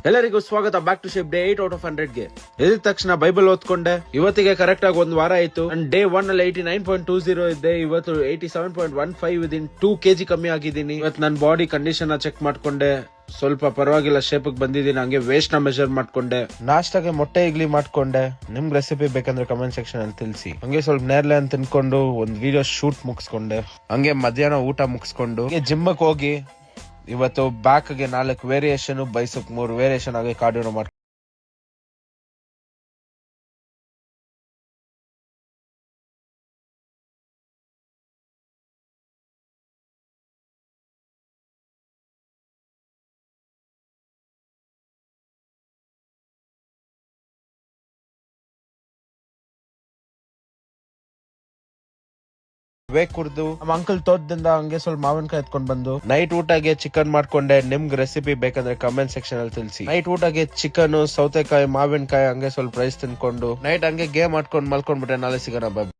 ಎಲ್ಲರಿಗೂ ಸ್ವಾಗತ back to shape day 8 out of 100ಗೆ. ಎದ್ದ ತಕ್ಷಣ ಬೈಬಲ್ ಓದ್ಕೊಂಡೆ. ಇವತ್ತಿಗೆ ಕರೆಕ್ಟ್ ಆಗಿ ಒಂದ್ ವಾರ ಆಯ್ತು. ಡೇ 1 ಅಲ್ಲಿ 89.20 ಇದ್ದೆ. ಇವತ್ತು 87.15 ವಿದಿನ್ 2 kg ಕಮ್ಮಿ ಆಗಿದ್ದೀನಿ. ಇವತ್ತು ನನ್ನ ಬಾಡಿ ಕಂಡೀಷನ್ ಚೆಕ್ ಮಾಡ್ಕೊಂಡೆ. ಸ್ವಲ್ಪ ಪರವಾಗಿಲ್ಲ, ಶೇಪ್ ಬಂದಿದ್ದೀನಿ. ಹಂಗೆ ವೇಸ್ಟ್ ನ ಮೆಜರ್ ಮಾಡ್ಕೊಂಡೆ. ನಾಷ್ಟಾಗೆ ಮೊಟ್ಟೆ ಇಡ್ಲಿ ಮಾಡ್ಕೊಂಡೆ. ನಿಮ್ಗೆ ರೆಸಿಪಿ ಬೇಕಂದ್ರೆ ಕಮೆಂಟ್ ಸೆಕ್ಷನ್ ಅಲ್ಲಿ ತಿಳಿಸಿ. ಹಂಗೆ ಸ್ವಲ್ಪ ನೇರ್ಲೆ ಅಂತ ತಿನ್ಕೊಂಡು ಒಂದ್ ವಿಡಿಯೋ ಶೂಟ್ ಮುಗಿಸ್ಕೊಂಡೆ. ಹಂಗೆ ಮಧ್ಯಾಹ್ನ ಊಟ ಮುಗಿಸ್ಕೊಂಡು ಜಿಮ್ ಹೋಗಿ ಇವತ್ತು ಬ್ಯಾಕ್ ಗೆ 4 ವೇರಿಯೇಷನ್, ಬೈಸಪ್ 3 ವೇರಿಯೇಷನ್ ಆಗಿ ಕಾರ್ಡಿಯೋ ಮಾಡಿ ವೇಕ್ ಕುಡ್ದು ನಮ್ಮ ಅಂಕಲ್ ತೋಟದಿಂದ ಹಂಗೆ ಸ್ವಲ್ಪ ಮಾವಿನಕಾಯಿ ಎತ್ಕೊಂಡ್ ಬಂದು ನೈಟ್ ಊಟಗೆ ಚಿಕನ್ ಮಾಡ್ಕೊಂಡೆ. ನಿಮ್ಗೆ ರೆಸಿಪಿ ಬೇಕಂದ್ರೆ ಕಮೆಂಟ್ ಸೆಕ್ಷನ್ ಅಲ್ಲಿ ತಿಳಿಸಿ. ನೈಟ್ ಊಟಗೆ ಚಿಕನ್, ಸೌತೆಕಾಯಿ, ಮಾವಿನಕಾಯಿ, ಹಂಗೆ ಸ್ವಲ್ಪ ರೈಸ್ ತಿನ್ಕೊಂಡು ನೈಟ್ ಹಂಗೆ ಗೇಮ್ ಆಡ್ಕೊಂಡು ಮಲ್ಕೊಂಡ್ಬಿಟ್ಟೆ. ನಾಳೆ ಸಿಗೋಣ. ಬಾಯ್.